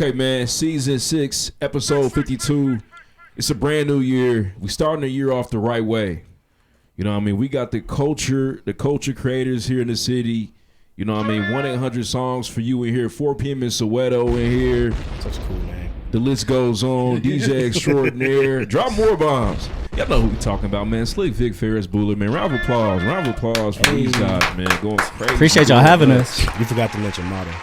Okay, man, season 6, episode 52. It's a brand new year. We starting the year off the right way. You know what I mean? We got the culture creators here in the city. You know what I mean? 1-800 songs for you in here. 4 p.m. in Soweto in here. Such cool, man. The list goes on. DJ extraordinaire. Drop more bombs. Y'all know who we talking about, man. SlickVic, Ferris Booler, man. Round of applause for these guys, man. Going crazy. Appreciate y'all having us. You forgot to mention model.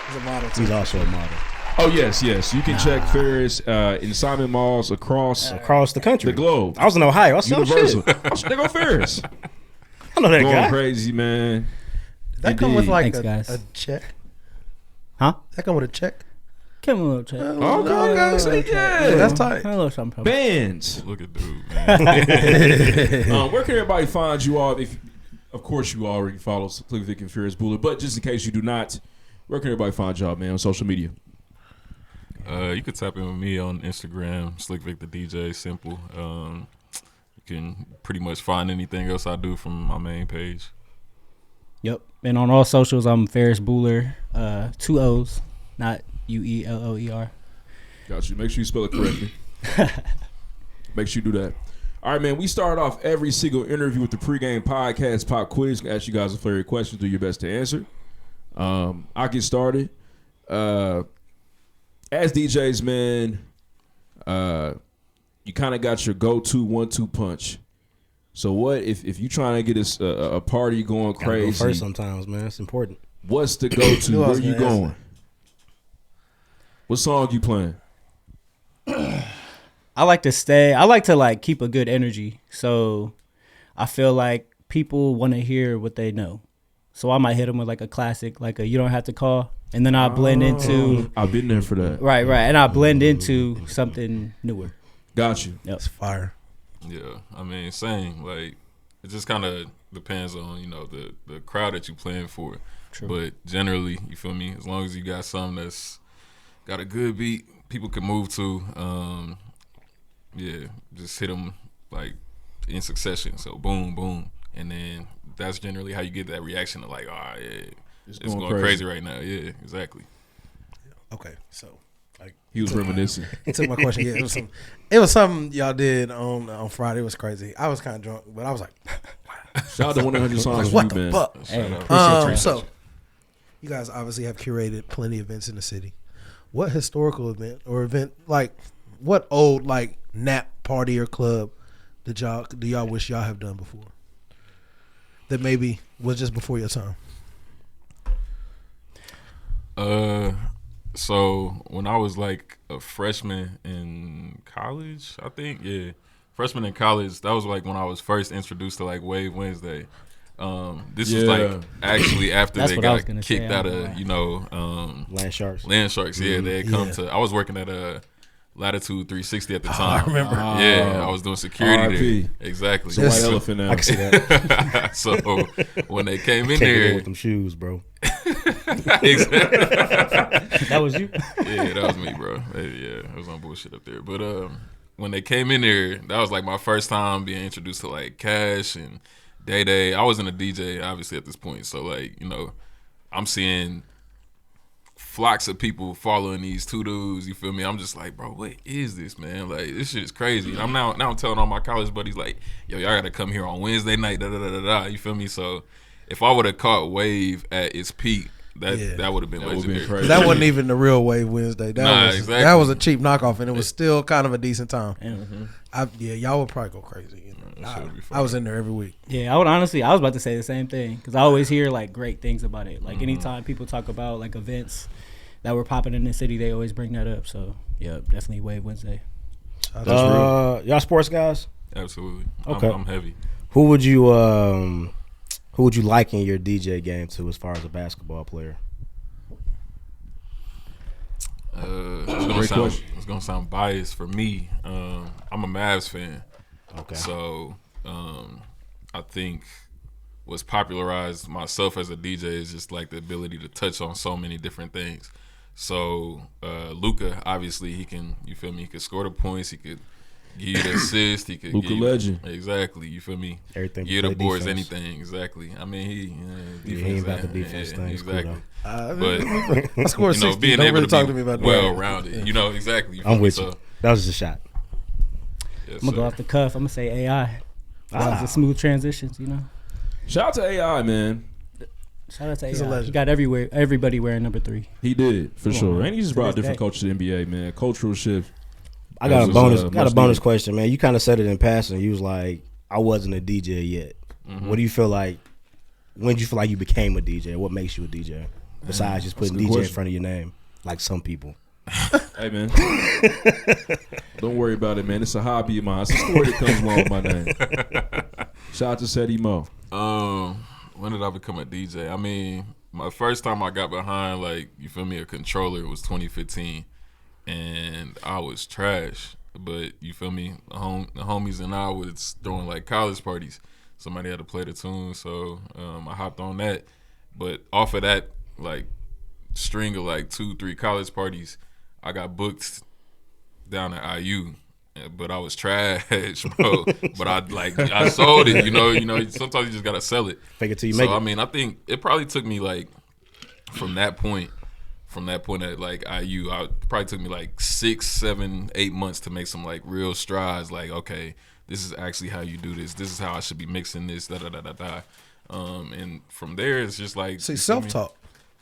He's a model too. He's also a model. Oh, yes. You can check Ferris in Simon Malls across the country. the globe. I was in Ohio. I saw Universal. shit. They go Ferris. I know that Going guy. crazy, man. Did that come with like Thanks, a guys. check? Huh? That come with a check? Give him a little check. Okay, so yeah. That's tight. A little something. Bands. Look at dude, man. Where can everybody find you all? If, of course, you already follow SlickVic and Ferris Booler, but just in case you do not, where can everybody find y'all, man, on social media? You could tap in with me on Instagram, SlickVic the DJ, simple. You can pretty much find anything else I do from my main page. Yep. And on all socials, I'm Ferris Booler. 2 O's, not UELLER. Got you. Make sure you spell it correctly. Make sure you do that. All right, man. We start off every single interview with the PreGame podcast pop quiz. Ask you guys a flurry of questions. Do your best to answer. I'll get started. As DJs, man, you kind of got your go-to 1-2 punch. So what if you trying to get a party going crazy? Go first sometimes, man. It's important. What's the go-to? Who Where else you gonna going? answer? What song you playing? I like to keep a good energy. So I feel like people want to hear what they know. So I might hit them with like a classic, like a You Don't Have to Call. And then I blend into. I've been there for that. Right. And I blend into something newer. Got you. Yep. It's fire. Yeah, I mean, same. Like, it just kind of depends on, the crowd that you playing for. True. But generally, you feel me? As long as you got something that's got a good beat, people can move to. Just hit them like in succession. So boom, boom, and then that's generally how you get that reaction of like, oh yeah, it's going crazy right now. Yeah, exactly. Okay, so He was reminiscing. he took my question. Yeah, it was something y'all did on Friday. It was crazy. I was kind of drunk, but I was like, Shout out to 100 songs what for you, the man. fuck? Hey, appreciate you. So you guys obviously have curated plenty of events in the city. What historical event or event, like what old like nap party or club do y'all wish y'all have done before that maybe was just before your time? So when I was like a freshman in college, I think, freshman in college, that was like when I was first introduced to like Wave Wednesday. This was like actually after That's they what I was got gonna kicked say. out of, Land Sharks. Land Sharks. Yeah, they had come Yeah. to, I was working at Latitude 360 at the time. I remember. Yeah, I was doing security RIP. there. Exactly. It's a white elephant now. I can see that. So when they came in Can't get in there, with them shoes, bro. exactly. That was you? Yeah, that was me, bro. Yeah, I was on bullshit up there. But when they came in there, that was like my first time being introduced to like Cash and Day Day. I wasn't a DJ, obviously, at this point. So like, I'm seeing flocks of people following these two dudes. You feel me? I'm just like, bro, what is this, man? Like, this shit is crazy. And I'm now telling all my college buddies like, yo, y'all gotta come here on Wednesday night. Da da da da da. You feel me? So if I would have caught Wave at its peak, that would have been legendary. crazy. That wasn't even the real Wave Wednesday. Exactly. That was a cheap knockoff, and it was still kind of a decent time. Mm-hmm. Y'all would probably go crazy. That shit would be fun. I was in there every week. Yeah, I was about to say the same thing because I always hear like great things about it. Like anytime people talk about like events that were popping in the city, they always bring that up. So yeah, definitely Wave Wednesday. Y'all sports guys? Absolutely. Okay. I'm heavy. Who would you liken your DJ game to as far as a basketball player? It's gonna sound biased for me. I'm a Mavs fan. Okay. So I think what's popularized myself as a DJ is just like the ability to touch on so many different things. So Luka, obviously he can, you feel me, he could score the points, he could give you the assist. He could Luka give you, legend. Exactly. You feel me? Everything. Give the play boards defense. anything. Exactly. I mean, He ain't about the defense thing. It's cool, Exactly. though. But I scored you know, 60. being Don't able really to talk be to me about well that. rounded. You know, exactly. I'm with So, you. That was just a shot. yes, I'm gonna go sir. off the cuff. I'm gonna say AI. The smooth transitions, you know. Shout out to AI, man. Shout out to He's a AI. legend. He got everybody wearing number 3. He did for sure, and he just To brought this different day. culture to the NBA, man. Cultural shift. I got That a was, bonus. much Got a bonus needed. question, man. You kind of said it in passing. You was like, I wasn't a DJ yet. Mm-hmm. What do you feel like? When did you feel like you became a DJ? What makes you a DJ besides just That's a putting good DJ in question. front of your name, like some people? Hey, man. Don't worry about it, man. It's a hobby of mine. It's a story that comes along with my name. Shout out to Seti Mo. When did I become a DJ? I mean, my first time I got behind, like, you feel me, a controller was 2015, and I was trash. But you feel me, the homies and I was throwing like college parties. Somebody had to play the tune, so I hopped on that. But off of that, like, string of like 2-3 college parties, I got booked down at IU. But I was trash, bro. But I sold it, you know. Sometimes you just gotta sell it. Fake it till you So make it. I mean, I think it probably took me like from that point at like IU, probably took me like 6, 7, 8 months to make some like real strides. Like, okay, this is actually how you do this. This is how I should be mixing this. Da da da da da. And from there, it's just like See, self-talk.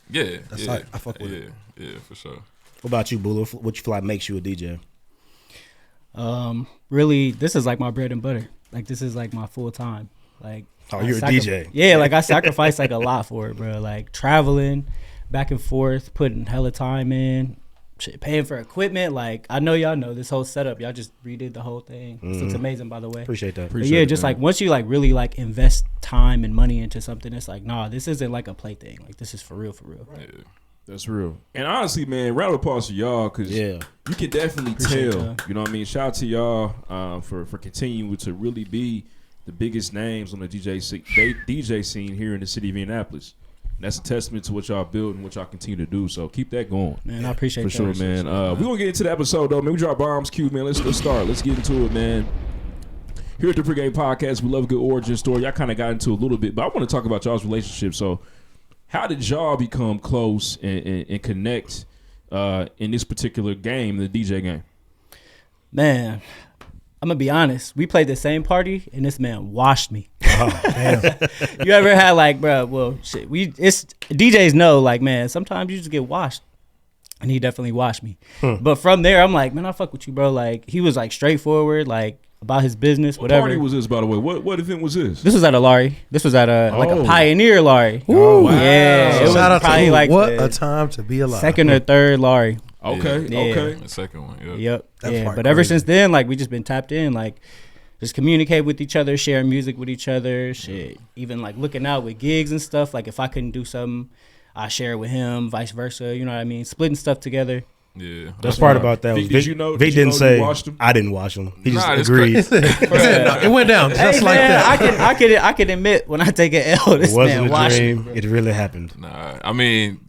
Yeah, That's yeah, like, I fuck with it. Yeah, for sure. What about you, Booler? What you feel like makes you a DJ? Really, this is like my bread and butter. Like, this is like my full time. Like, Oh, I you're a DJ. Yeah, like I sacrifice like a lot for it, bro. Like traveling back and forth, putting hella time in, shit, paying for equipment. Like, I know y'all know this whole setup. Y'all just redid the whole thing. This looks amazing, by the way. Appreciate that. But yeah, just like once you like really like invest time and money into something, it's like, nah, this isn't like a plaything. Like, this is for real, for real. Yeah. That's real. And honestly, man, round of applause to y'all because Yeah. you can definitely Appreciate tell. that. You know what I mean? Shout out to y'all for continuing to really be the biggest names on the DJ scene here in the city of Indianapolis. And that's a testament to what y'all build and what y'all continue to do. So keep that going. Man, I appreciate For that. sure, man. We're going to get into the episode, though. Man, we drop bombs, Q, man. Let's start. Let's get into it, man. Here at the PreGame Podcast, we love a good origin story. Y'all kind of got into a little bit, but I want to talk about y'all's relationship. So how did y'all become close and connect in this particular game, the DJ game? Man, I'm gonna be honest. We played the same party, and this man washed me. Oh, damn. You ever had like, bro? Well, shit. It's DJs know, like, man. Sometimes you just get washed, and he definitely washed me. But from there, I'm like, man, I fuck with you, bro. Like, he was like straightforward, like about his business, What whatever. party was this, by the way? What event was this? This was at a Larry. This was at like a Oh. Pioneer Larry. Oh, wow. Yeah, it was Shout out to probably who? like What the a time to be alive. second or third Larry. Okay, Yeah. okay. The second one, yeah. Yep. That's yeah. quite But ever crazy. since then, like, we just been tapped in, like, just communicate with each other, share music with each other, shit. Even like looking out with gigs and stuff. Like, if I couldn't do something, I share it with him, vice versa. You know what I mean? Splitting stuff together. Yeah. Best part about that was Vic, did you know- Vic did you didn't know say you washed him? I didn't wash him. He just Nah, it's agreed. No, it went down just Hey, like man, that. I can admit when I take an L, It this wasn't man a washed me. dream. It really happened. Nah, I mean,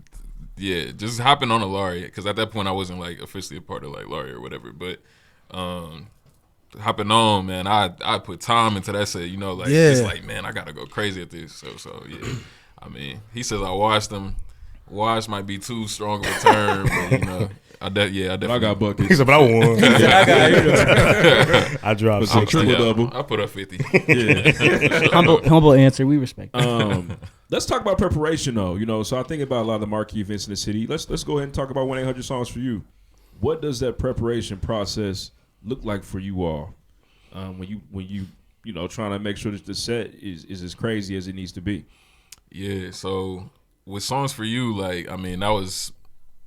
yeah, just hopping on a Laurie, because at that point I wasn't like officially a part of like Laurie or whatever. But hopping on, man, I put time into that. Say, you know, like Yeah. it's like, man, I gotta go crazy at this. So yeah, I mean, he says I washed them. Wash might be too strong of a term, but you know, I definitely I got He buckets. said, but I won. I I dropped Some 6. triple-double. I put up 50. Yeah. Humble answer. We respect. Let's talk about preparation, though. You know, so I think about a lot of the marquee events in the city. Let's go ahead and talk about 1-800 Songs for You. What does that preparation process look like for you all when you know trying to make sure that the set is as crazy as it needs to be? Yeah, so with Songs for You, like, I mean, that was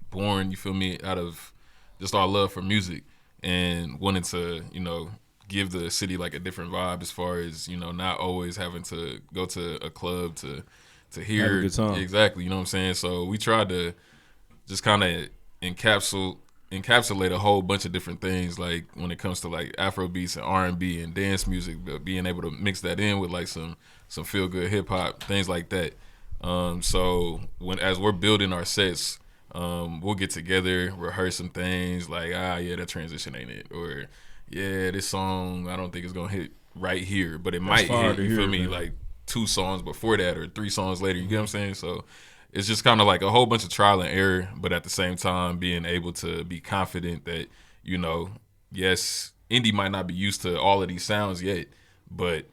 born, you feel me, out of just our love for music and wanting to, you know, give the city like a different vibe as far as, you know, not always having to go to a club to hear Have a good time. exactly, you know what I'm saying? So we tried to just kind of encapsulate a whole bunch of different things, like when it comes to like Afro beats and R&B and dance music, but being able to mix that in with like some feel good hip hop, things like that. So as we're building our sets, we'll get together, rehearse some things like, yeah, that transition ain't it, or yeah, this song I don't think it's gonna hit right here, but it might fire hit. to You hear, feel me? man. Like 2 songs before that or 3 songs later. You get what I'm saying? So it's just kind of like a whole bunch of trial and error, but at the same time being able to be confident that, you know, yes, Indy might not be used to all of these sounds yet, but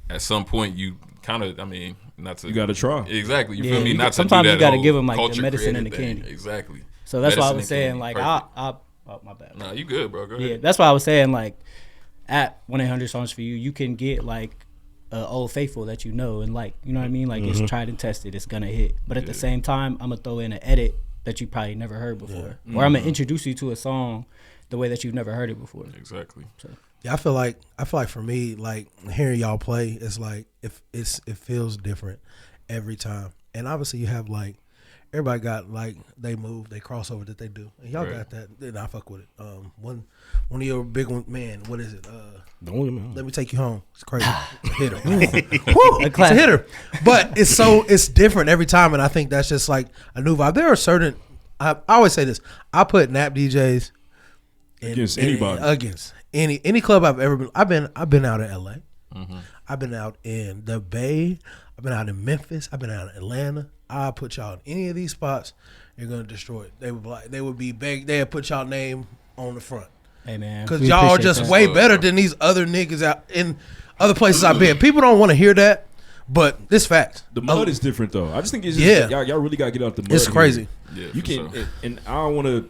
at some point you kind of, I mean, not to You got to try. exactly. You Yeah, feel me? you Not to sometimes do that you gotta whole give 'em, like, the culture medicine and the created thing. candy. Exactly. So that's why I Medicine was and saying, candy. like, Perfect. oh, my bad. Nah, you good, bro. Go ahead. Yeah, that's why I was saying, like, at 1-800 Songs for You, you can get, like, Old Faithful that you know, and, like, you know what I mean? Like, it's tried and tested. It's going to hit. But at the same time, I'm going to throw in an edit that you probably never heard before. Or I'm going to introduce you to a song the way that you've never heard it before. Exactly. So, Yeah, I feel like for me, like hearing y'all play is like it feels different every time. And obviously you have like everybody got like they move, they crossover that they do. And y'all Right. got that. And I fuck with it. One of your big one, man, what is it? Let Me Take You Home. It's crazy. Hitter. Woo, it's a hitter. But it's different every time, and I think that's just like a new vibe. There are certain I always say this. I put nap DJs Against anybody. Against any club I've ever been. I've been out in LA. I've been out in the Bay. I've been out in Memphis. I've been out in Atlanta. I put y'all in any of these spots, you're gonna destroy it. They would be big. They'd put y'all name on the front hey, man. because we y'all are appreciate just that. way better than these other niggas out in other places I've been. People don't want to hear that, but this facts. The mud is different though. I just think it's just, Yeah. y'all really gotta get out the mud. It's here. crazy. Yeah, You for can, sure. and I don't want to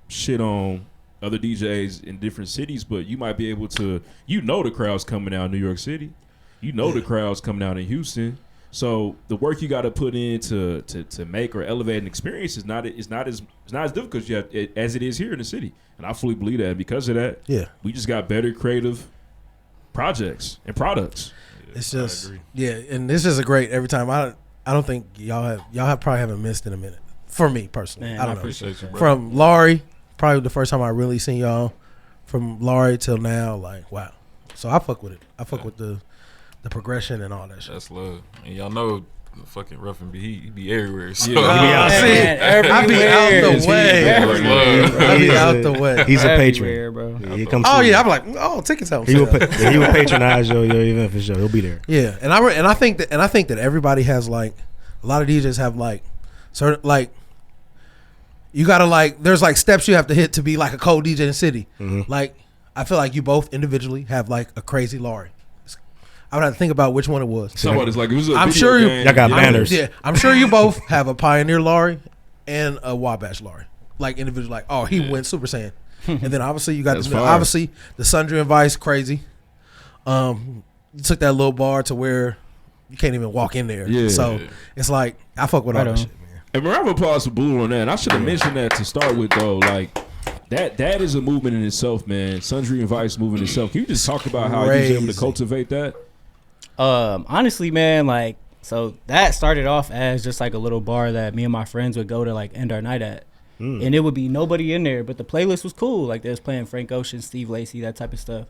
shit on other DJs in different cities, but you might be able to, the crowd's coming out in New York City, the crowd's coming out in Houston. So the work you got to put in to make or elevate an experience is not as difficult as it is here in the city, and I fully believe that. And because of that, we just got better creative projects and products. It's just and this is a great every time. I don't think y'all probably haven't missed in a minute for me personally. Man, I don't know. Appreciate you, bro. From Laurie, probably the first time I really seen y'all. From Laurie till now, like wow. So I fuck with it. I fuck with the progression and all that shit. That's love. And y'all know the fucking Rough and he be everywhere. So. Yeah. I be out the way. That's love. I be out the way. He's a Everywhere, patron. bro. Yeah, he comes. Oh see yeah, you. I'm like, oh, tickets help. He will patronize your event for sure. He'll be there. Yeah, and I think that everybody has like a lot of DJs have like certain like you gotta like there's like steps you have to hit to be like a cold DJ in the city. Like I feel like you both individually have like a crazy Laurie. I would have to think about which one it was. Somebody's like, it was a I'm video sure you- game. Y'all got banners. I'm sure you both have a Pioneer Laurie and a Wabash Laurie. Like individual, like he went Super Saiyan, and then obviously you got That's the, fire. obviously the Sundry and Vice crazy. You took that little bar to where you can't even walk in there. Yeah. So it's like I fuck with all Right that on. shit, man. And round of applause for Blue on that. And I should have mentioned that to start with, though. Like that is a movement in itself, man. Sundry and Vice movement itself. Can you just talk about how you was able to Crazy. cultivate that? Honestly, man, like, so that started off as just like a little bar that me and my friends would go to like end our night at. And it would be nobody in there, but the playlist was cool. Like they was playing Frank Ocean, Steve Lacy, that type of stuff.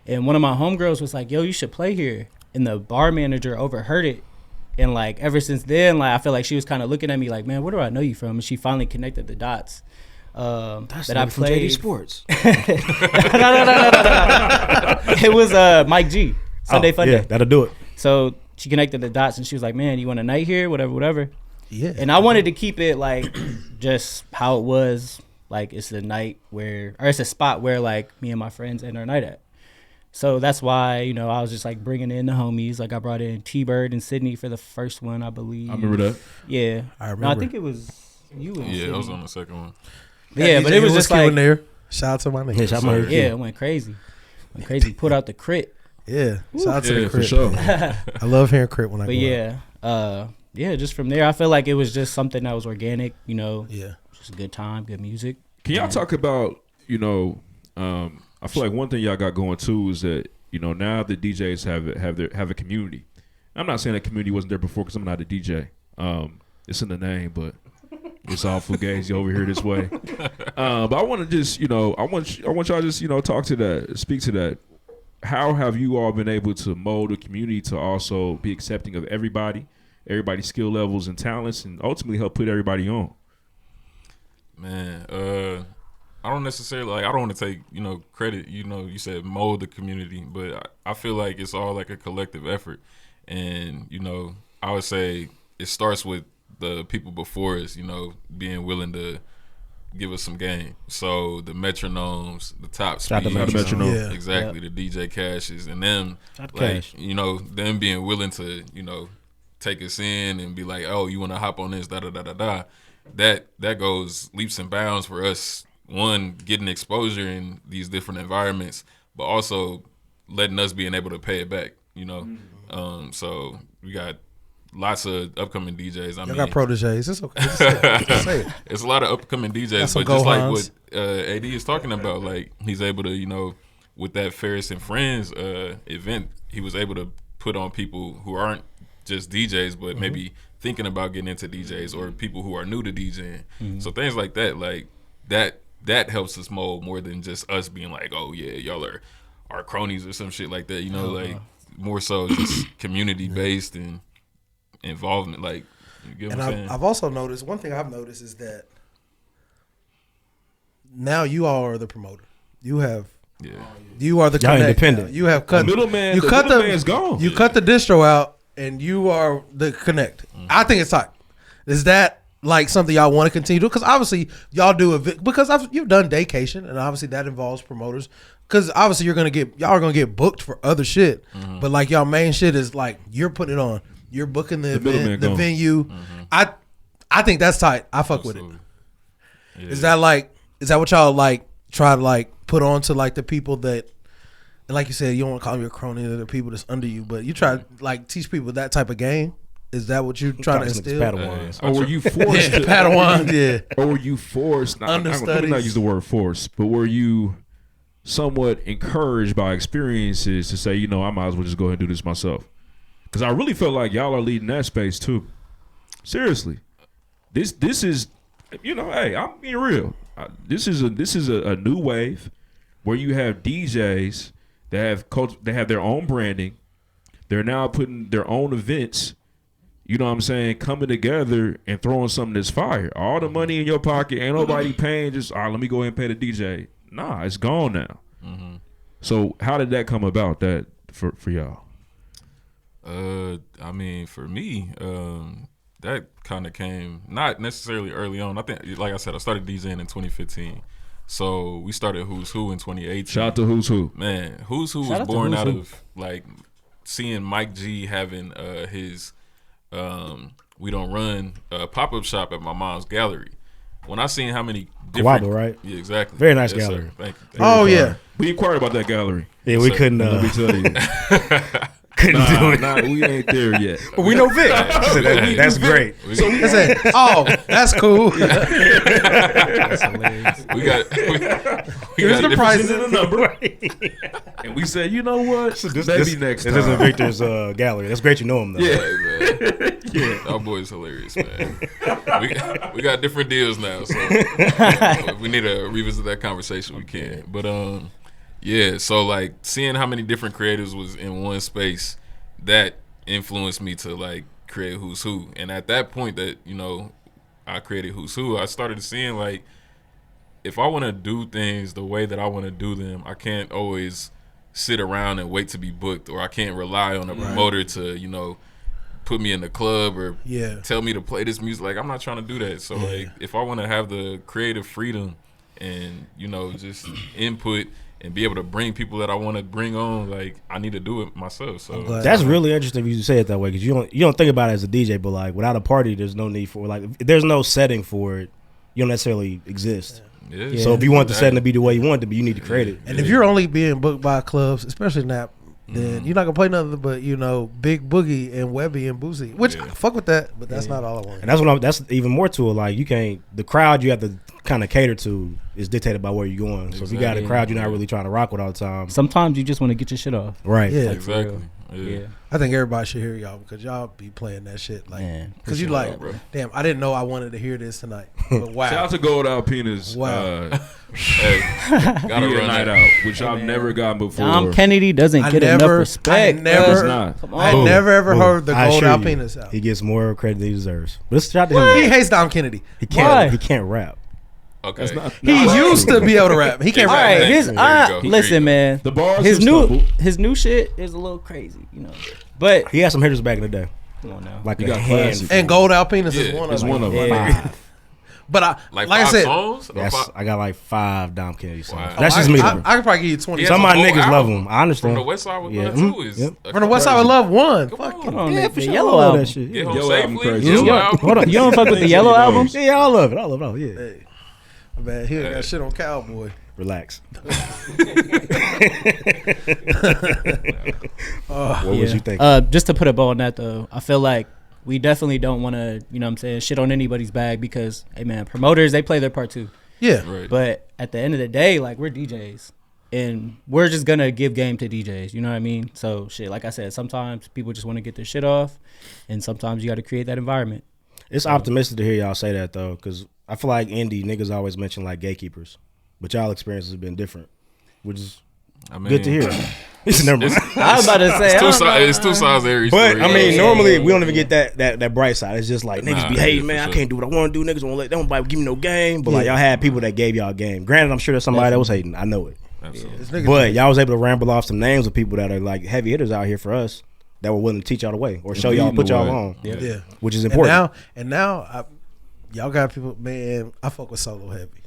And one of my homegirls was like, yo, you should play here. And the bar manager overheard it. And like ever since then, like I feel like she was kind of looking at me like, man, where do I know you from? And she finally connected the dots. That's that I from JD played. Sports. no. It was Mike G. Sunday Fun Yeah, Day. that'll do it. So she connected the dots and she was like, man, you want a night here? Whatever. Yeah. And I wanted to keep it like just how it was. Like it's a night where, or it's a spot where like me and my friends end our night at. So that's why, I was just like bringing in the homies. Like I brought in T-Bird and Sydney for the first one, I believe. I remember that. Yeah. I No, I remember. think it was you and Yeah, I was Sydney. on the second one. Yeah, but it was just like, there. Shout out to my nigga. Yeah, shout out to my yeah, it went crazy. Put out the crit. Yeah, shout out to Yeah, the for Crit. sure. I love hearing Crit when I But go out. yeah, just from there, I feel like it was just something that was organic, Yeah. just a good time, good music. Can y'all talk about, I feel like one thing y'all got going too is that, now the DJs have a community. I'm not saying that community wasn't there before because I'm not a DJ. It's in the name, but it's all fugazi over here this way. But I want to just, I want y'all to just, talk to that, speak to that. How have you all been able to mold a community to also be accepting of everybody's skill levels and talents, and ultimately help put everybody on? Man, don't necessarily like. I don't want to take credit. You said mold the community, but I feel like it's all like a collective effort, and I would say it starts with the people before us. Being willing to give us some game. So the metronomes, the top speed, the metronome. Yeah. exactly, the DJ Cashes, and them Cash. them being willing to take us in and be like, oh, you want to hop on this, da da da da da. That goes leaps and bounds for us. One, getting exposure in these different environments, but also letting us being able to pay it back. So we got lots of upcoming DJs. I got proteges. It's okay. Just say it. It's a lot of upcoming DJs, but just like what AD is talking about, like he's able to, with that Ferris and Friends event, he was able to put on people who aren't just DJs, but maybe thinking about getting into DJs or people who are new to DJing. So things like that, that helps us mold more than just us being like, oh yeah, y'all are our cronies or some shit like that. Like more so just community based and involvement. Like, you get what I'm saying? I've also noticed, one thing I've noticed is that now you all are the promoter. You are the Y'all connect. independent. Now. You have cut The middleman. You The cut middleman's gone. You cut the distro out, and you are the connect. I think it's tight. Is that like something y'all want to continue to? Because obviously y'all do it because you've done daycation, and obviously that involves promoters. Because obviously y'all are gonna get booked for other shit. But like y'all main shit is like you're putting it on. You're booking the event, the venue. I think that's tight. I fuck with it. Yeah. Is that what y'all like try to like put on to like the people that, and like you said, you don't want to call them your crony or the people that's under you, but you try to like teach people that type of game? Is that what you're trying to instill? Padawans. Or were you forced to Padawan, yeah. Or were you forced? Let me not use the word forced, but were you somewhat encouraged by experiences to say, I might as well just go ahead and do this myself? Because I really feel like y'all are leading that space too. Seriously, this is, hey, I'm being real. This is a new wave where you have DJs that have their own branding. They're now putting their own events. You know what I'm saying? Coming together and throwing something that's fire. All the money in your pocket, ain't nobody paying. Just let me go ahead and pay the DJ. Nah, it's gone now. So how did that come about? That for y'all? I mean, for me, that kind of came not necessarily early on. I think, like I said, I started DJing in 2015. So we started Who's Who in 2018. Shout out to Who's Who. Man, Who's Who was born out of like seeing Mike G having his We Don't Run pop-up shop at my mom's gallery. When I seen how many different... Kawabo, right? Yeah, exactly. Very nice Yes, gallery. sir. Thank you. Oh yeah. We inquired about that gallery. Yeah, we couldn't. Let me tell you. Couldn't do it. Nah, we ain't there yet. But we know Vic. So that's great. So I said, "Oh, that's cool." That's hilarious. We got Here's the prices in the number. And we said, you know what? Maybe next time. This isn't Victor's gallery. That's great you know him, though. Yeah, man. Our boy's hilarious, man. We got different deals now, so if we need to revisit that conversation, we can. But yeah, so like seeing how many different creators was in one space, that influenced me to like create Who's Who. And at that point that, I created Who's Who, I started seeing like, if I want to do things the way that I want to do them, I can't always sit around and wait to be booked, or I can't rely on a promoter to, put me in the club or tell me to play this music. Like, I'm not trying to do that. So like, if I want to have the creative freedom and, just input and be able to bring people that I want to bring on, like, I need to do it myself. So that's really interesting if you say it that way, because you don't think about it as a DJ, but like without a party, there's no need for if there's no setting for it. You don't necessarily exist. Yeah. So if you want the setting to be the way you want it to be, you need to create it. And if you're only being booked by clubs, especially NAP, then you're not gonna play nothing but Big Boogie and Webby and Boosie, which I fuck with that, but that's not all I want. And that's even more to it. Like, you can't, the crowd you have to kind of cater to is dictated by where you're going. So if you got a crowd you're not really trying to rock with all the time, Sometimes you just want to get your shit off. right? Yeah, Like, exactly. Yeah. I think everybody should hear y'all because y'all be playing that shit like, Man, because you like, damn, I didn't know I wanted to hear this tonight. But wow, Shout out to Gold Alpina's Hey, gotta beer run night that out, which I've never gotten before. Dom Kennedy doesn't get enough respect. It's never, not. Come I on. never ever heard the I Gold assure you, Alpinas out. He gets more credit than he deserves. But it's shout out to him. He hates Dom Kennedy. He can't. Why? He can't rap. Okay. That's not. He used to be able to rap. He can't All rap. right, There his you go. listen, man. The bars his have new stumbled. shit is a little crazy, you know. But He had some hitters back in the day, come on now. like You a got hand. classic. And Gold Alpinas is Yeah, one It's of them. one of them. Yeah. But I Like I five said, songs? Or That's, five- I got like 5 Dom Kennedy songs. Wow. That's just I, me. I, though. I could probably give you 20. He Some of has my a whole niggas love album. him. I understand. From the West Side with Yeah. one too is Yep. a From the West Side, I crazy. love one. Come Fuck on. it. Hold on, Yeah, the for sure. yellow I love album. that shit. Get Yeah. home Yellow album safely. crazy. Yellow You album. hold on, you don't fuck with the Things yellow he album? knows. Yeah, I love it. I love it. Yeah. Hey, man, he ain't got shit on Cowboy. Relax. Oh, What was you thinking? Just to put a bow on that though, I feel like we definitely don't want to, you know what I'm saying, shit on anybody's bag because, hey man, promoters, they play their part too. yeah. Right. But at the end of the day, like we're DJs and we're just going to give game to DJs. You know what I mean? So shit, like I said, sometimes people just want to get their shit off and sometimes you got to create that environment. It's optimistic to hear y'all say that though, because I feel like Indy niggas always mention like gatekeepers, but y'all experience has been different, which is I mean, good to hear. Never mind. I was about to say, It's two sides of every But story. I mean, Yeah. normally we don't even get that bright side. It's just like niggas Nah, be yeah, hating, for man. I sure. can't do what I want to do. Niggas won't let nobody give me no game. But like y'all had people that gave y'all game. Granted, I'm sure there's somebody that was hating. I know it. Absolutely. This nigga But y'all was able to ramble off some names of people that are like heavy hitters out here for us that were willing to teach y'all the way or show y'all, leading put the y'all way. on, yeah. which is important. And now, y'all got people, man, I fuck with Solo heavy.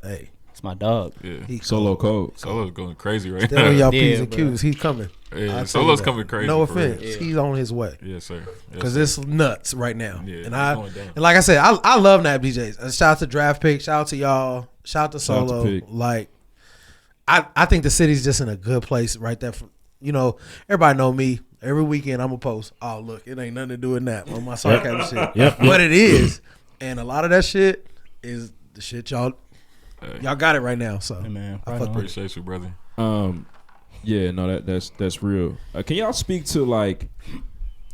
Hey, it's my dog. Yeah. he Solo code. Solo's going crazy right Stay on now. y'all Yeah, P's and bro. Q's. He's coming. Yeah, I'll tell Solo's you that. coming crazy. No for real. offense. He's on his way. Yes, sir. Yes, Because sir. it's nuts right now. Yeah, and it's going down. and like I said, I love Nap DJs. Shout out to Draft Pick. Shout out to y'all. Shout out to Shout out to Solo. Pick. Like, I think the city's just in a good place right there. You know, everybody know me. Every weekend I'm gonna post. Oh look, it ain't nothing to do with Nap on my sarcasm shit. Yep. But it is, and a lot of that shit is the shit y'all Hey, got it right now. So Hey, man, I right fuck on. with it. appreciate you, brother. Yeah, no, that's real. Can y'all speak to like,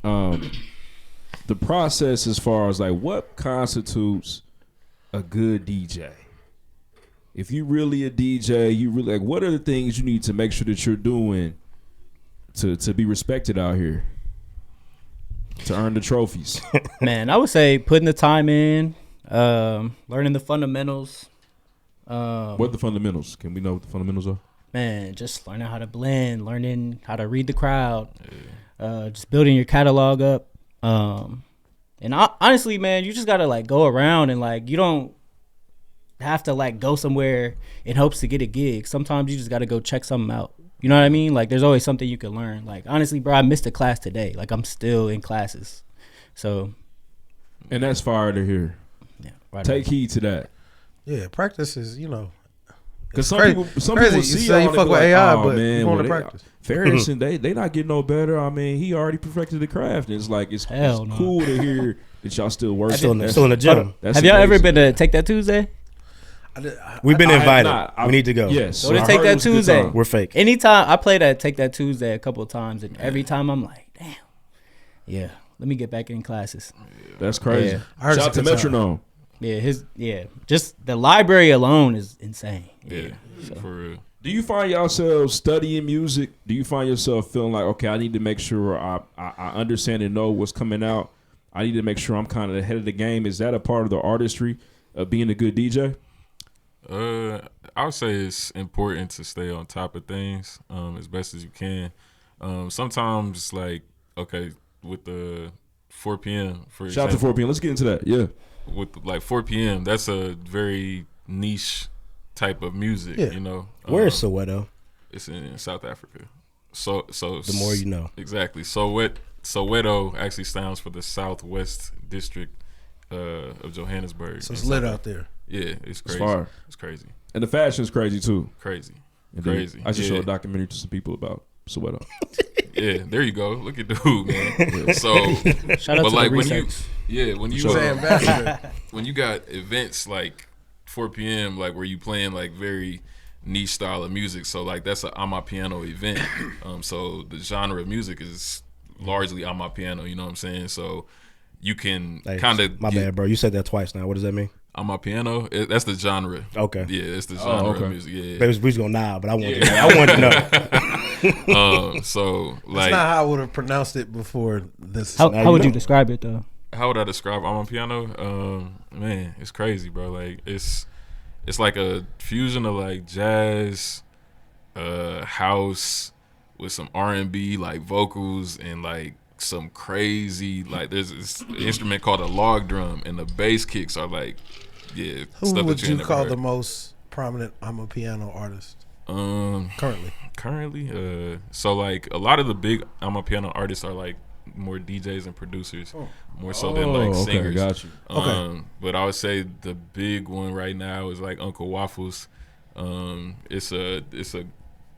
the process as far as like what constitutes a good DJ? If you really a DJ, you really like what are the things you need to make sure that you're doing to be respected out here to earn the trophies? Man, I would say putting the time in, learning the fundamentals. What are the fundamentals? Can we know what the fundamentals are? Man, just learning how to blend, learning how to read the crowd, just building your catalog up. And honestly, man, you just gotta like go around and like you don't have to like go somewhere in hopes to get a gig. Sometimes you just gotta go check something out. You know what I mean? Like there's always something you can learn. Like honestly, bro, I missed a class today. Like I'm still in classes. So And that's fire to hear. yeah, right. Take heed to that. Yeah, practice is Because some crazy. people, some Crazy. people You see say you y'all and fuck be with like, AI, oh, but man, you want to well, practice. Ferris and they not getting no better. I mean, he already perfected the craft. And it's like it's Hell no. cool to hear that y'all still working. Still in the gym. Have y'all ever been to Take That Tuesday? We've been I have invited. not. We need to go. Yes. Go to I Take heard That it was a good Tuesday. time. We're fake. Anytime I played at Take That Tuesday a couple of times, and every time I'm like, damn, yeah, let me get back in classes. That's crazy. Yeah. I heard Shout out it's to a good time. Metronome. Just the library alone is insane. Yeah, for real. Do you find yourself studying music? Do you find yourself feeling like, okay, I need to make sure I understand and know what's coming out? I need to make sure I'm kind of ahead of the game. Is that a part of the artistry of being a good DJ? I would say it's important to stay on top of things as best as you can. Sometimes, like, okay, with the 4 p.m., for Shout out to example, 4 p.m. Let's get into that. Yeah. with like 4 p.m., that's a very niche type of music, Yeah. you know. Where's Soweto? It's in South Africa. So The more you know. Exactly. Soweto actually stands for the Southwest District of Johannesburg. So it's in lit South out there. Yeah, it's crazy. fire. It's crazy. And the fashion's crazy too. Crazy. Indeed. Crazy. I should Yeah. show a documentary to some people about Soweto. Yeah, there you go. Look at dude, man. So, Shout out but to like the when research. when you Say ambassador. when you got events like 4 p.m. like where you playing like very niche style of music, so like that's a on my piano event. So the genre of music is largely on my piano. You know what I'm saying? So you can Hey, kind of my bad, bro. You said that twice now. What does that mean? on my piano. That's the genre. Okay. Yeah, it's the genre okay. of music. Yeah. We was gonna nod, but I wanted Yeah. to know. I wanted to know. So That's like, not how I would have pronounced it before this. How you would you know. describe it though? how would I describe on my piano? Man, it's crazy, bro. Like it's It's like a fusion of like jazz, house with some R&B like vocals and like some crazy like there's this instrument called a log drum and the bass kicks are like Who stuff would that you never call heard. the most prominent I'm a piano artist currently? So like a lot of the big I'm a piano artists are like more DJs and producers, more so than like singers. Okay, got you. Okay. But I would say the big one right now is like Uncle Waffles. It's a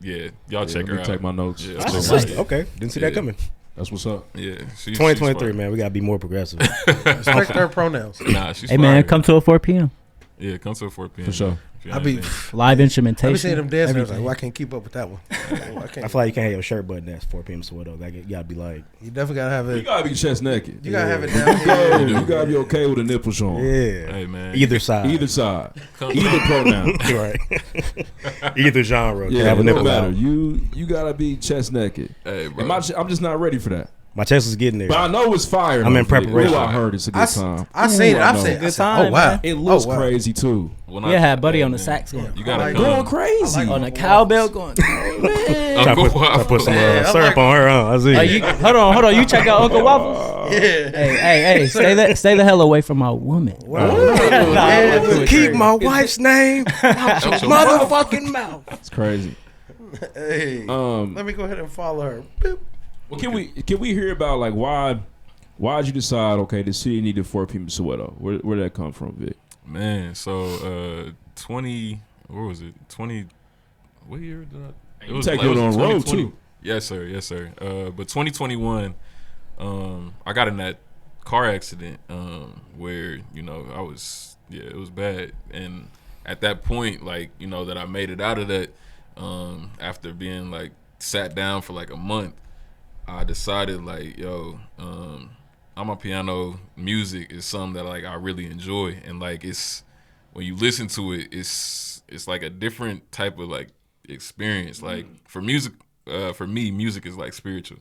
yeah. Y'all check Let her me out. take my notes. Yeah, That's it's what's dope. up. Okay, didn't see that coming. That's what's up. Yeah, she's 2023, fire. man. We gotta be more progressive. Respect their pronouns. Nah, she's Hey man, fire. come to a 4 p.m. Yeah, come to 4 p.m. For sure. If you I be ain't Live I instrumentation. be seeing them dancing. I was like, everything. well, I can't keep up with that one. I I can't. feel like you can't have your shirt button at 4 p.m. Soweto. Like, you gotta be like, You definitely gotta have You it. gotta be chest naked. You gotta have it down here. You gotta be okay with a nipple showing. yeah, Hey man, either side, Either side, Come- either pronoun. right? Either genre. Can Yeah, have a it don't nipple matter. out. You gotta be chest naked. Hey, bro. And I'm just not ready for that. My chest is getting there. But I know it's fire. I'm though, in preparation. Ooh, I heard it's a good time. I seen it. I I've know. seen it. Good I said, time, oh wow. man. It looks wow. crazy too. When Yeah, had Buddy hey, on the man, saxophone. You gotta like come. Going crazy. On the cowbell going. Try to Uncle put some Yeah, I syrup like- on her. I see. Hold on. You check out Uncle Waffles. Yeah. Hey, stay the hell away from my woman. Yeah, Keep my wife's name out your motherfucking mouth. It's crazy. Hey, let me go ahead and follow her. Boop. Well, can we hear about like why'd you decide the city needed 4 people in Soweto? Where did that come from, Vic? Man, so 20 what was it? 20 what year did I You take it on road 2020. too. Yes sir. But 2021 I got in that car accident where, I was it was bad, and at that point like, that I made it out of that after being like sat down for like a month, I decided like, I'm a piano music is something that like I really enjoy, and like it's when you listen to it, it's like a different type of like experience. Like for music, for me, music is like spiritual.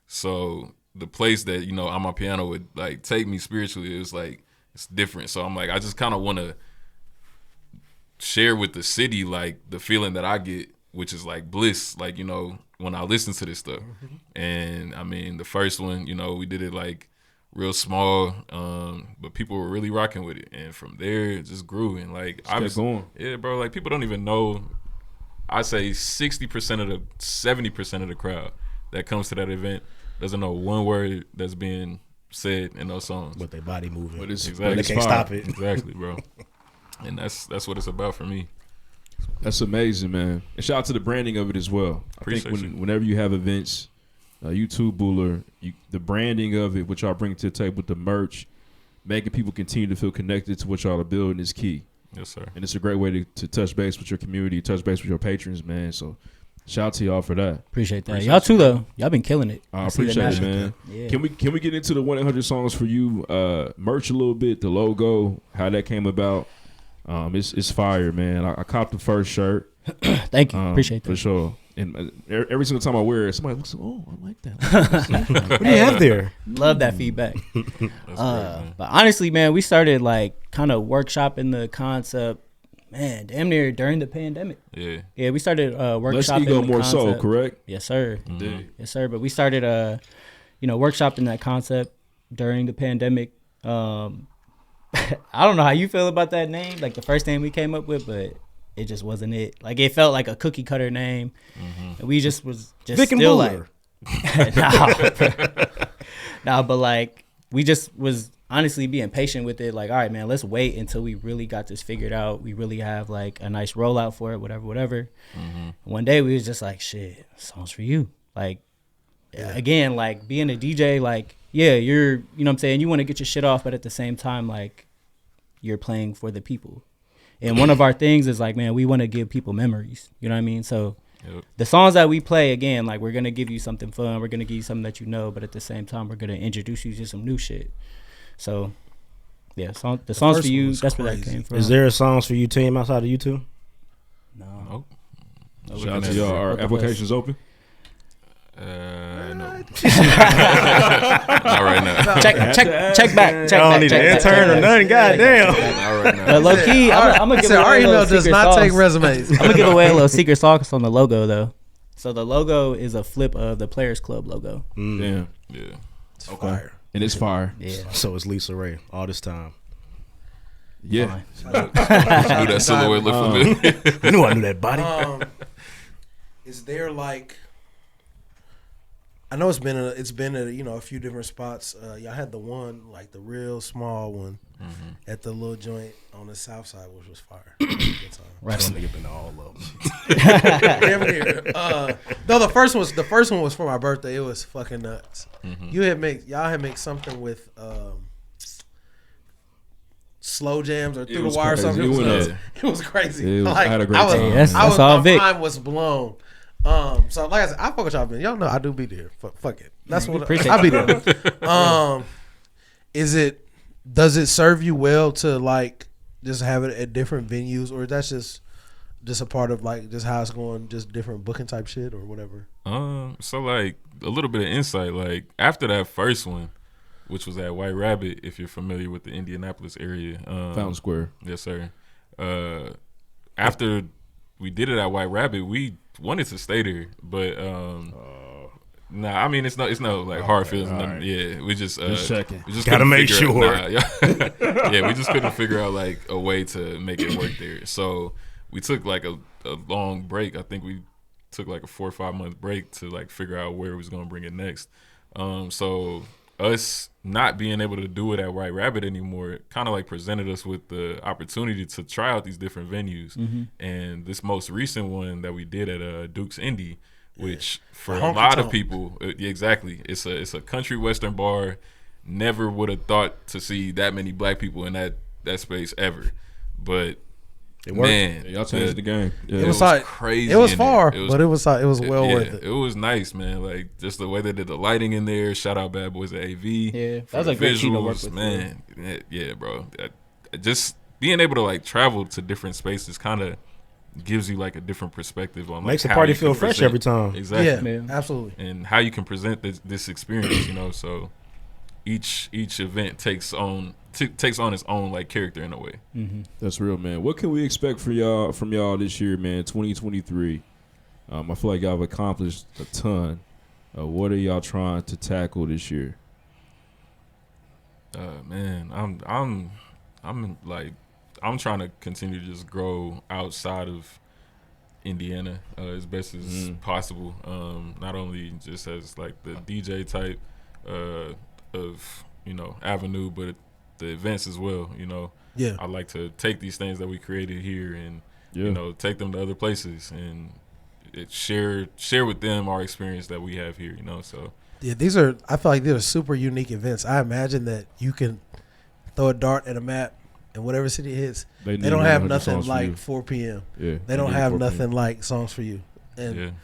So the place that I'm a piano would like take me spiritually, it was like it's different. So I'm like I just kind of want to share with the city like the feeling that I get, which is like bliss. Like when I listen to this stuff, and I mean the first one, we did it like real small, but people were really rocking with it, and from there it just grew. And like I was going. Yeah, bro. Like people don't even know. I say 70% of the crowd that comes to that event doesn't know one word that's being said in those songs. But their body moving. But it's Exactly. They it's can't fire. stop it. Exactly, bro. And that's what it's about for me. That's amazing, man. And shout out to the branding of it as well. I Appreciate think you. whenever you have events, you too, Booler, the branding of it, what y'all bring to the table with the merch, making people continue to feel connected to what y'all are building is key. Yes, sir. And it's a great way to touch base with your community, touch base with your patrons, man. So shout out to y'all for that. Appreciate that. Appreciate Y'all too though. Y'all been killing it. I see the appreciate it, national- man. Yeah. Can we get into the 100 songs for you merch a little bit, the logo, how that came about? It's fire, man. I copped the first shirt. Thank you. Appreciate For that. sure. And every single time I wear it, somebody looks, oh, I like that. What do you have there? Love that feedback. That's great, man. But honestly, man, we started like kind of workshopping the concept, man, damn near during the pandemic. Yeah. Yeah, we started workshopping Less ego, the more concept. soul, correct? Yes, sir. Mhm. Yes, sir. But we started, workshopping that concept during the pandemic. I don't know how you feel about that name, like the first name we came up with, but it just wasn't it. Like it felt like a cookie cutter name, and we just was just Vic and still Booler. like, nah, but like we just was honestly being patient with it. Like, all right, man, let's wait until we really got this figured out. We really have like a nice rollout for it, whatever. One day we was just like, shit, songs for you. Like, again, like being a DJ, like, yeah, you're, you know what I'm saying? You want to get your shit off, but at the same time, like, you're playing for the people. And one of our things is like, man, we want to give people memories. You know what I mean? So Yep. the songs that we play, again, like, we're going to give you something fun. We're going to give you something that you know, but at the same time, we're going to introduce you to some new shit. So, yeah, the songs first for one you, was that's where that crazy. came from. Is there a songs for you team outside of you two? No. Oh. Shout out to y'all. Are applications open? No. Not right now. Check back. Check I don't need an intern or nothing. Goddamn. Not right now. Low key, I'm gonna give away our a little email does secret not sauce. take resumes. I'm gonna give away a little secret sauce on the logo though. So the logo is a flip of the Players Club logo. Damn. Yeah. It's fire. And it's fire. Yeah. So it's Lisa Ray all this time. Yeah. Knew that silhouette look familiar. I knew that body. Is there like? I know it's been at a few different spots. Y'all had the one like the real small one at the little joint on the south side, which was fire. Good time. Right on. Nigga been to all of them. Damn near. No, the first one was for my birthday. It was fucking nuts. Y'all had make something with slow jams or through the wire or crazy. something. It was crazy. I had a great I time. That's was all my Vic. mind was blown. So like I said, I fuck with y'all, man. Y'all know I do be there. Fuck it. That's what appreciate I be there. Does it serve you well to like just have it at different venues, or that's just a part of like just how it's going, just different booking type shit or whatever? So like a little bit of insight. Like after that first one, which was at White Rabbit, if you're familiar with the Indianapolis area, Fountain Square. Yes, sir. After we did it at White Rabbit, we wanted to stay there, but nah. I mean, it's no like hard feelings. Right. Yeah, we just checking. We just Gotta couldn't make figure sure. Yeah, we just couldn't figure out like a way to make it work there. So we took like a long break. I think we took like a 4 or 5 month break to like figure out where we was gonna bring it next. So us not being able to do it at White Rabbit anymore kind of like presented us with the opportunity to try out these different venues. And this most recent one that we did at Duke's Indy, which for a lot of people, exactly, it's a country western bar. Never would have thought to see that many black people in that space ever, but It worked. man, Y'all changed the game. Yeah. It was like crazy. It was in far, there. but it was well worth it. It was nice, man. Like just the way they did the lighting in there. Shout out Bad Boys at AV. Yeah, for that was the a great team to work visuals, with. man. Yeah, bro. Just being able to like travel to different spaces kind of gives you like a different perspective on like, Makes the how party you feel can fresh present- every time. Exactly. Yeah. Absolutely. And how you can present this experience, so each event takes on its own like character in a way. That's real, man. What can we expect from y'all this year, man? 2023. I feel like y'all have accomplished a ton. What are y'all trying to tackle this year? Man, I'm trying to continue to just grow outside of Indiana as best as possible. Not only just as like the DJ type of avenue, but the events as well. Yeah. I like to take these things that we created here and take them to other places and share with them our experience that we have here. So Yeah, I feel like these are super unique events. I imagine that you can throw a dart at a map and whatever city it hits, they need don't have 100 nothing songs for like you. 4 p.m. Yeah, They don't need have 4 p.m. nothing like songs for you. And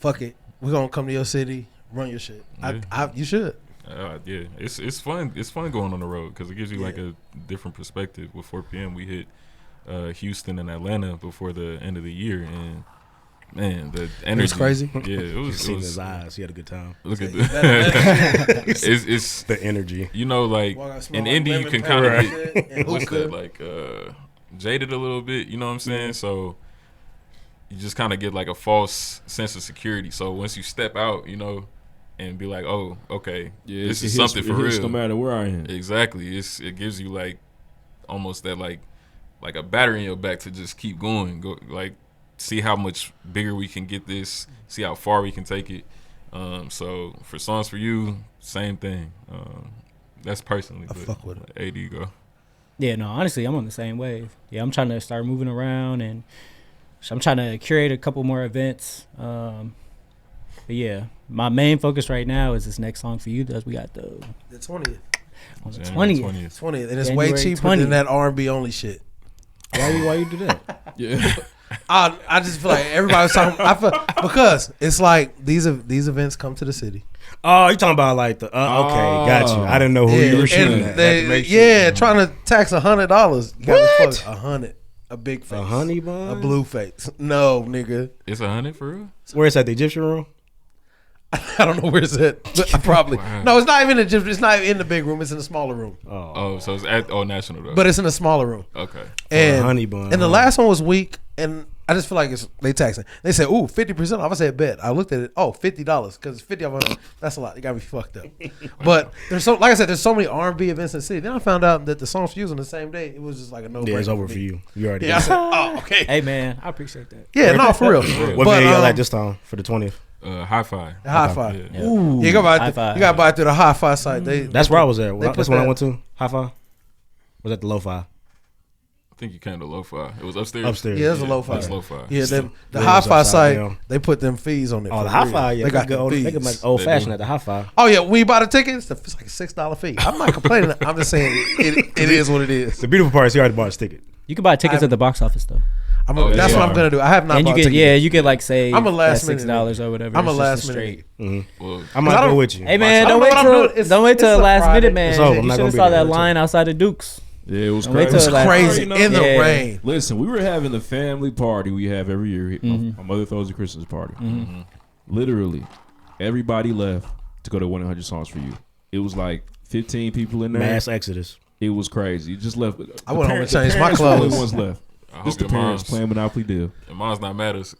fuck it, we're gonna come to your city, run your shit. Yeah. You should. Yeah, it's fun. It's fun going on the road because it gives you like a different perspective. With 4 p.m., we hit Houston and Atlanta before the end of the year, and man, the energy was crazy. Yeah, it You was. see in his eyes. He had a good time. Look at That- it's The energy. like Walk out, smell in like Indy, you lemon can pepper kind of and get shit, and what's hookah. that like jaded a little bit. You know what I'm saying? So you just kind of get like a false sense of security. So once you step out, and be like, oh, okay, Yeah, this it is hits- something it for hits real. No matter where I am. Exactly. It gives you like almost that like a battery in your back to just keep going. Go like see how much bigger we can get this, see how far we can take it. So for Songs for You, same thing. That's personally. I fuck with it. AD go. Yeah, no, honestly, I'm on the same wave. Yeah, I'm trying to start moving around and I'm trying to curate a couple more events. But yeah, my main focus right now is this next song for you that we got the 20th. on the January 20th. 20th, and it's way January cheaper 20th. than that R&B only shit. Why you do that? Yeah. I just feel like everybody's talking. Because it's like these events come to the city. Oh, you talking about like the? Okay, got you. I didn't know who you were shooting and at. Had to make sure. trying to tax $100. What? $100, a big face, A honey bun? a blue face. No, nigga. It's 100 for real. Where is that? The Egyptian room? I don't know where it's at. But I probably no. It's not even in the gym. It's not in the big room. It's in the smaller room. Oh, so it's at National though. But it's in the smaller room. Okay. And honey bun. And the last one was weak, and I just feel like they taxing. They said, "Ooh, 50% off." I said, "Bet." I looked at it. Oh, $50 because 50 of them. That's a lot. You got me fucked up. But there's so, like I said, there's so many R&B events in the city. Then I found out that the songs used on the same day. It was just like a no. Yeah, it's over for you. You already. Yeah, I said, "Oh, okay." Hey man, I appreciate that. Yeah, no, for real. What But, video y'all at this time for the 20th? Hi-Fi. The Hi-Fi. Yeah. Ooh. You got to buy it through the Hi-Fi site. That's where I was at. put That's when I that- went to. Hi-Fi? Was at the Lo-Fi? I think you came to Lo-Fi. It was upstairs. Upstairs. Yeah, there's a Lo-Fi. That's Lo-Fi. Yeah, the Yeah, Hi-Fi it's upside site, down. they put them fees on it. Oh, for the real. Hi-Fi. Yeah, They got go. the They can fees. make old They fashioned do. at the Hi-Fi. Oh yeah, when you buy the tickets, it's like a $6 fee. I'm not complaining. I'm just saying it is what it is. The beautiful part is he already bought his ticket. You can buy tickets at the box office though, That's what I'm gonna do. I have not. and you bought get tickets. you get like say I'm a last minute $6 or whatever. I'm a It's just last straight. minute. Well, I might I go don't- with you. Hey man, I don't don't wait know what I'm till doing. It's- don't wait till it's the a last Friday. minute, man. It's over. I'm You not should gonna have be saw there. that line outside of Duke's. Yeah, it was Don't wait crazy. till It's like- crazy You know, in the yeah. rain. Listen, we were having the family party we have every year. My mother throws a Christmas party. Literally, everybody left to go to 100 Songs for You. It was like 15 people in there. Mass exodus. It was crazy. It just left. I went home and the changed my parents were the only clothes. ones left. I Just hope the your parents mom's, playing Monopoly Deal. your mom's not mad at us.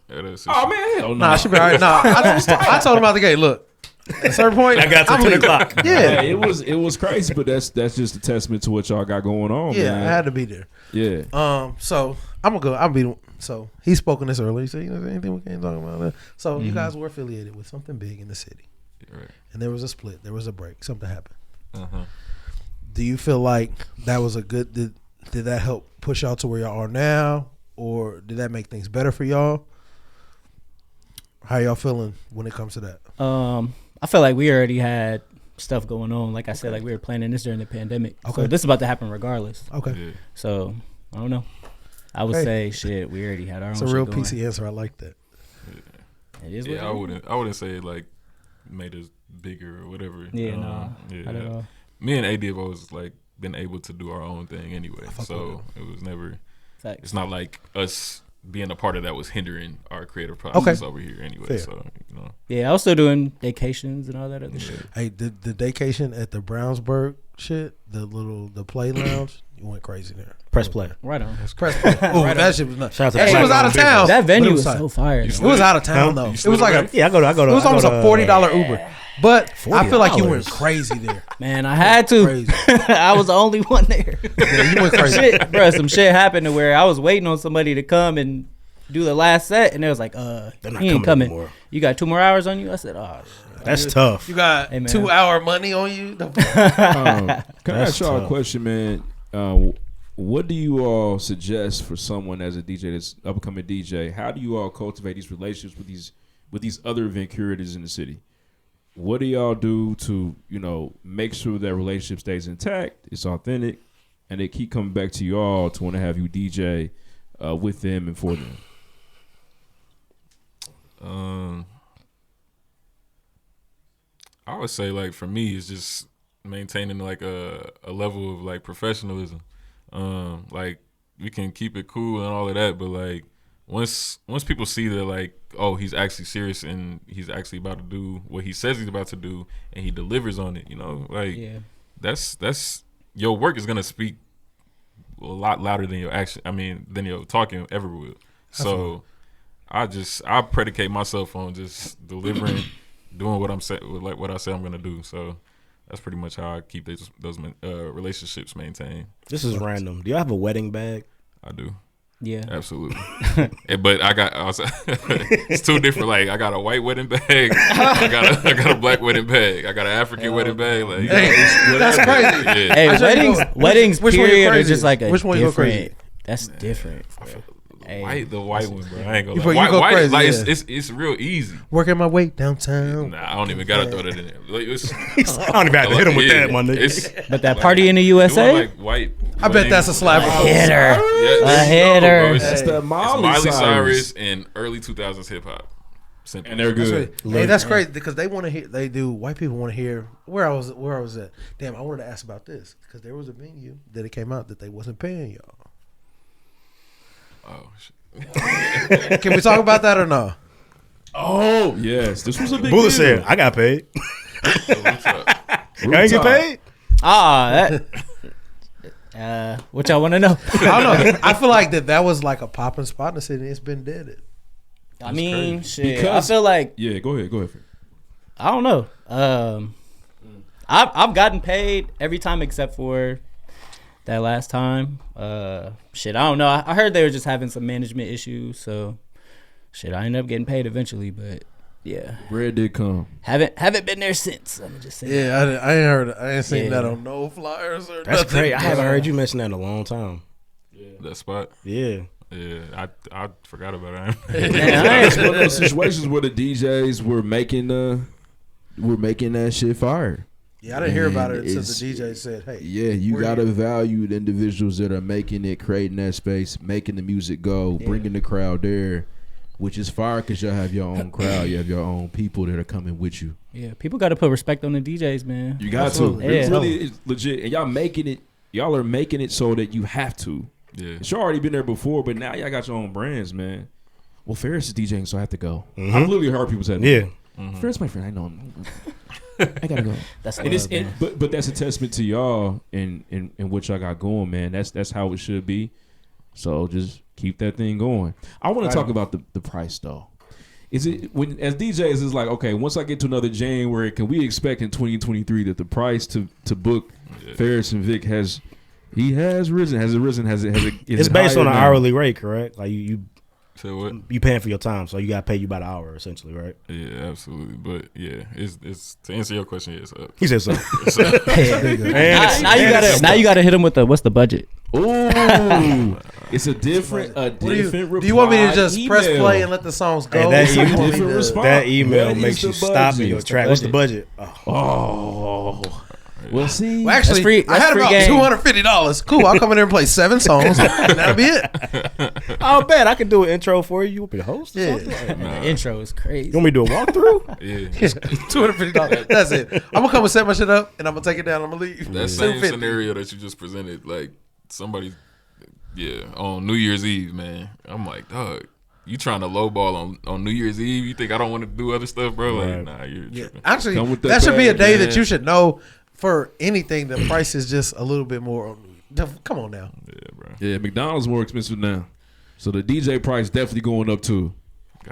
Oh man, hell no. Nah, I should be all right. Nah, I told him out the gate. Look, at a certain point, I got to I'm 10 leaving. o'clock. Yeah, Hey, it was crazy, but that's just a testament to what y'all got going on. yeah, man. I had to be there. Yeah. So I'm gonna go. I'll be. So he spoke on this earlier. He said, "You know, anything we can't talk about that." So you guys were affiliated with something big in the city, Right. and there was a split. There was a break. Something happened. Uh-huh. Do you feel like that was a good? Did that help push y'all to where y'all are now, or did that make things better for y'all? How y'all feeling when it comes to that? I feel like we already had stuff going on. Like I said, like we were planning this during the pandemic. Okay. So this is about to happen regardless. Okay, Yeah. So I don't know. I would Hey. say shit. We already had our it's own. a real shit going. PC answer. I like that. It is. What Yeah, it I wouldn't say it like made us bigger or whatever. Yeah, no, yeah. not at all. Me and AD have always like been able to do our own thing anyway. fuck So it was never. Facts. It's not like us being a part of that was hindering our creative process over here anyway. Fair. So you know. Yeah, I was still doing vacations and all that other shit. Hey, the vacation at the Brownsburg shit, the play lounge, you went crazy there. Press play. Right on. Press play. Oh, that shit was nuts. Shout out to That shit Black was out of Owned town. That venue but it was tight. so fire. You though. It was out of town Huh? though. You It was like Yeah, I go to. it was almost a $40 Uber. But I feel like you went $40. crazy there. Man, I had to. Crazy. I was the only one there. Yeah, you went crazy. Shit, bro, some shit happened to where I was waiting on somebody to come and do the last set, and it was like, They're not he ain't coming coming. anymore. You got 2 more hours on you? I said, oh, shit. That's tough. You got Hey, man. 2 hour money on you. Can I That's ask y'all a tough. question, man? What do you all suggest for someone as a DJ, that's upcoming DJ? How do you all cultivate these relationships with these other event curators in the city? What do y'all do to, make sure that relationship stays intact, it's authentic, and they keep coming back to y'all to want to have you DJ with them and for them? I would say like for me it's just maintaining like a level of like professionalism. Like we can keep it cool and all of that, but like once people see that like, oh, he's actually serious and he's actually about to do what he says he's about to do and he delivers on it, like yeah. that's your work is gonna speak a lot louder than your action. I mean, than your talking ever will. So I predicate myself on just delivering, doing what I'm saying, like what I say I'm gonna do. So that's pretty much how I keep those relationships maintained. This is random. Do y'all have a wedding bag? I do. Yeah. Absolutely. But I got it's two different. Like I got a white wedding bag. I got a black wedding bag. I got an African wedding bag. Like That's crazy. yeah. Hey, I tell you weddings, which one you period, are crazy? just like a Which one you go different. crazy? That's different. Bro. Hey, The white one, bro. I ain't gonna You lie. go White, crazy, like yeah. it's real easy. Working my way downtown. Nah, I don't even gotta throw that in there. Like, it's, I don't even have to hit him with that, my nigga. But that party in the doing, USA, like white. I bet that's a slapper. hitter. Yeah, A hitter. That's the Miley, Miley Cyrus. Cyrus and early 2000s hip hop. Simple. And they're good. Hey, that's crazy because they want to hear. They do. White people want to hear where I was at. Damn, I wanted to ask about this because there was a venue that it came out that they wasn't paying y'all. Oh shit. Can we talk about that or no? Oh yes, this was a big Booler deal. said, "I got paid. I ain't get paid." What y'all want to know? I don't know. I feel like that was like a popping spot in the city. It's been dead. I mean, shit. Because- I feel like Yeah, go ahead. I don't know. I've gotten paid every time except for that last time. Shit, I don't know. I heard they were just having some management issues, so shit, I ended up getting paid eventually. But yeah, Bread did come. haven't been there since. I'm just saying. Yeah, I ain't heard. I ain't seen Yeah. that on no flyers or That's nothing. great. I haven't heard you mention that in a long time. That spot. Yeah. Yeah, I forgot about it. Man, I It's ain't- one of those situations where the DJs were making that shit fire. Yeah, I didn't hear about it And until it's- the DJ said, "Hey, Yeah, you we're gotta here." value the individuals that are making it, creating that space, making the music go, bringing the crowd there, which is fire because y'all have your own crowd, you have your own people that are coming with you. Yeah, people got to put respect on the DJs, man. You got Absolutely. to. It Yeah. really is legit, and y'all are making it so that you have to. Yeah. Y'all already been there before, but now y'all got your own brands, man. Well, Ferris is DJing, so I have to go. Mhm. I've literally heard people say, that. Yeah. Ferris, my friend, I know him. I gotta go." That's And it's, love, man. but that's a testament to y'all and what y'all got going, man. That's how it should be. So just keep that thing going. I want to talk about the price though. Is it when as DJs is like, okay, once I get to another January, can we expect in 2023 that the price to book Ferris and Vic has risen? Has it risen? Has it? It's based on an hourly rate, correct? Like you So what? you paying for your time, so you got to pay you by the hour, essentially, right? Yeah, absolutely. But yeah, it's to answer your question. Yes, He said so. Now you gotta hit him with what's the budget? Ooh, it's a different Do you want me to just press play and let the songs go? Hey, It's a that different email, response. that email What makes is you the stop budget? in your track. What's the budget? Oh. Oh, well, see, Well, actually, free- I had that's about free game. $250. Cool, I'll come in there and play 7 songs. And that'll be it. I'll bet I can do an intro for you. You want me to host? Or Yeah. something? The intro is crazy. You want me to do a walkthrough? Yeah, $250. That's it. I'm gonna come and set my shit up, and I'm gonna take it down. I'm gonna leave. that same $250. scenario that you just presented, like somebody, on New Year's Eve, man. I'm like, dog, you trying to lowball on New Year's Eve? You think I don't want to do other stuff, bro? Like, Right. nah, you're Yeah. tripping. Actually, Come with that that should be a bag, day man. that you should know for anything. The price is just a little bit more. Come on now. Yeah, bro. yeah, McDonald's more expensive now, so the DJ price definitely going up too.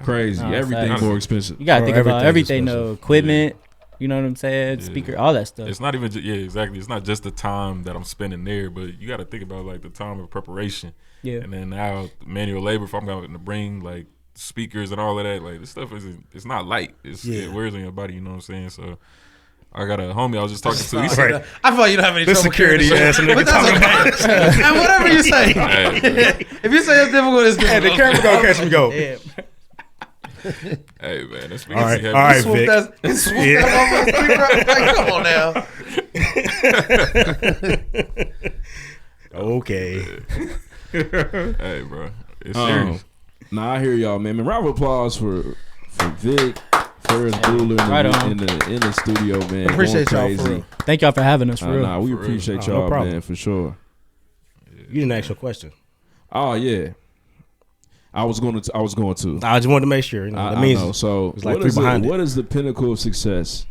Crazy, Nah, everything facts. more expensive. You gotta Bro, think about everything's everything though. Equipment, you know what I'm saying? Yeah. Speaker, all that stuff. It's not even exactly. It's not just the time that I'm spending there, but you got to think about like the time of preparation. Yeah. And then now manual labor. If I'm going to bring like speakers and all of that, like this stuff it's not light. It wears on your body. You know what I'm saying? So I got a homie I was just talking to. He said, Right. I feel like you don't have any This trouble security carrying ass this nigga shit. But that's okay. And whatever you say. hey, If you say it's difficult, it's Hey, the difficult. camera gonna catch me go. Yeah. hey, man, that's All right, heavy. all right, Swoop Vic. that, swoop that over the speaker. Like, come on now. Okay. Hey, bro, it's serious. Nah, I hear y'all, man. Round of applause for Vic, Ferris Booler Right on. in the studio, man. Appreciate Going y'all for crazy. real. Thank y'all for having us for real. Nah, we For real. appreciate No y'all, problem. man, for sure. You didn't ask your question. Oh yeah, I was going to. I just wanted to make sure. You know, I that means know. So it's like what three is the- behind it. what does the pinnacle of success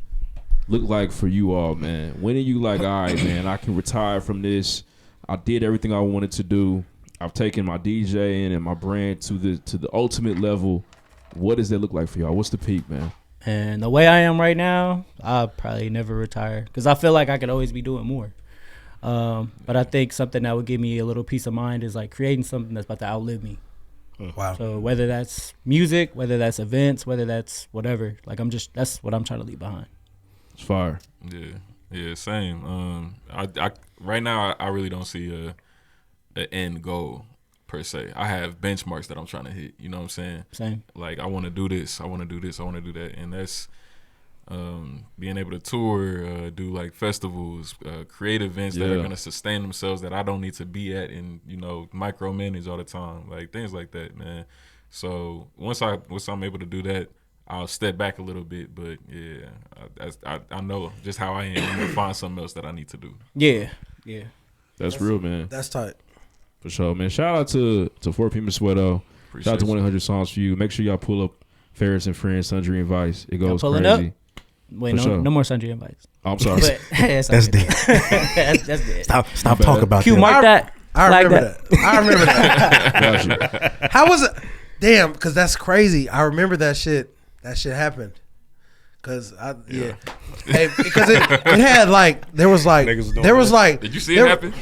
look like for you all, man? When are you like, all right, man, I can retire from this. I did everything I wanted to do. I've taken my DJing and my brand to the ultimate level. What does that look like for y'all? What's the peak, man? And the way I am right now, I'll probably never retire because I feel like I could always be doing more. But I think something that would give me a little peace of mind is like creating something that's about to outlive me. Wow. So whether that's music, whether that's events, whether that's whatever, like that's what I'm trying to leave behind. It's fire. Yeah, same. I right now I really don't see an end goal per se. I have benchmarks that I'm trying to hit. You know what I'm saying? Same. Like I want to do this, I want to do this, I want to do that, and that's being able to tour, do like festivals, create events that are Yeah. going to sustain themselves that I don't need to be at, and micromanage all the time, like things like that, man. So once I'm able to do that, I'll step back a little bit, but yeah, I know just how I am. I'm gonna find something else that I need to do. Yeah. That's real, man. That's tight. For sure, man. Shout out to 4 PM Soweto. Appreciate Shout out to you. 100 Songs for You. Make sure y'all pull up Ferris and Friends, Sundry and Vice. It goes pulling crazy. Wait, For no, sure. no more Sundry invites. Oh, I'm sorry. But that's dead. that's dead. Stop talking about Q, that. mark that. I Flag remember that. I remember that. Got you. How was it? Damn, because that's crazy. I remember that shit. That shit happened. Because hey, because it had like there was like Did you see it happen?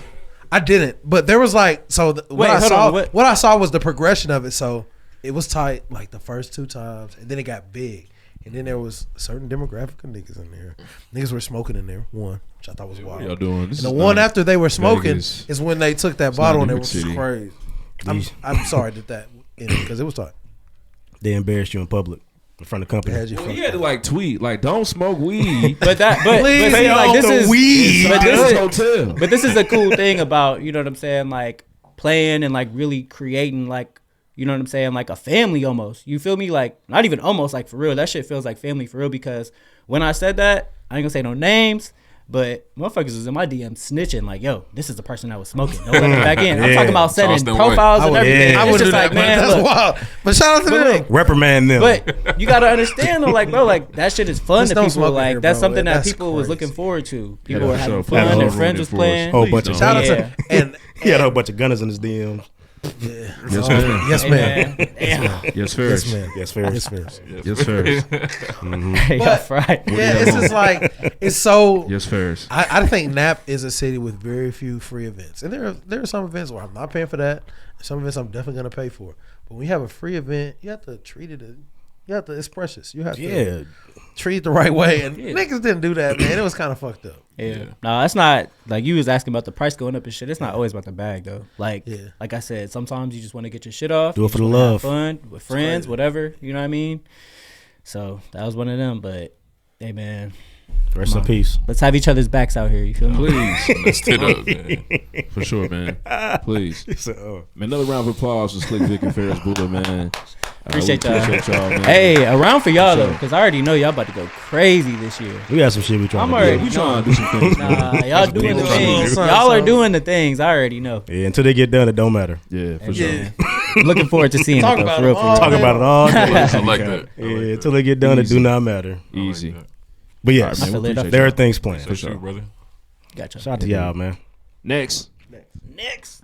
I didn't, but there was like what Wait, I hold saw. on, What I saw was the progression of it. So it was tight like the first 2 times, and then it got big, and then there was a certain demographic of niggas in there. Niggas were smoking in there. One, which I thought was wild. What y'all doing? This And the is one not after they were smoking Vegas. is when they took that It's bottle not and it New was York crazy. I'm sorry that ended because it was tight. They embarrassed you in public in front of They company. had you Well, fucked you had to up. like tweet like don't smoke weed. But Please see, like this is weed. but This this is is hotel. but this is a cool thing about, you know what I'm saying, like playing and like really creating like, you know what I'm saying, like a family almost. You feel me? Like not even almost, like for real. That shit feels like family for real, because when I said that, I ain't gonna say no names, but motherfuckers was in my DM snitching like, yo, this is the person that was smoking. Don't let them back in. I'm Yeah. talking about setting Charleston profiles White. and I would- everything. yeah. I It's would do just that, like, man. man, That's look. wild. But shout out to But them. look, Reprimand them. But you gotta understand though, like bro, like that shit is fun Just to don't people. smoke in Like here, that's bro. something that That's people was crazy. looking forward to. People Yeah, were for having sure. fun. Don't Their ruin friends it was for us. playing. whole Please bunch don't. of Shout out Yeah. to and he had a whole bunch of gunners in his DMs. yeah. Yes, man. Yes, Hey, man. man. Damn. Yes, Ferris. Yes, man. Yes, Ferris. Yes, Ferris. Yes, Ferris. Hey, y'all fried. Yeah, it's just like it's so. Yes, Ferris. I think Nap is a city with very few free events, and there are some events where I'm not paying for that. Some events I'm definitely gonna pay for. But when you have a free event, you have to treat it. You have to. It's precious. You have to Yeah. treat it the right way, and Yeah. niggas didn't do that, man. It was kind of fucked up. Yeah. No, it's not like you was asking about the price going up and shit. It's not always about the bag though. Like, Yeah. like I said, sometimes you just want to get your shit off. Do You it for just the wanna have love. fun with friends, crazy. whatever. You know what I mean? So that was one of them. But hey, man, Rest Come in on. peace. let's have each other's backs out here. You feel me? Please. Messed it up, man. For sure, man. Please. He said, oh. Man, another round of applause for SlickVic and Ferris Booler, man. Appreciate we y'all. appreciate y'all, man. Hey, a round for y'all though, sure. because I already know y'all about to go crazy this year. We got some shit we trying I'm to already- do. we trying to do some things, man. Nah, y'all doing the people things. son, Y'all are son. doing the things. I already know. Yeah, until they get done, it don't matter. Yeah, for sure. Yeah. Looking forward to seeing Talk it though, about for real, it for real. all Talk day. about it all day. I like that. Yeah, until they get done, it do Easy. not matter. Easy. But All yes, right, man, we I feel it. appreciate there are y'all. things planned. For sure, brother. Gotcha. Shout out to y'all, man. Next. Next.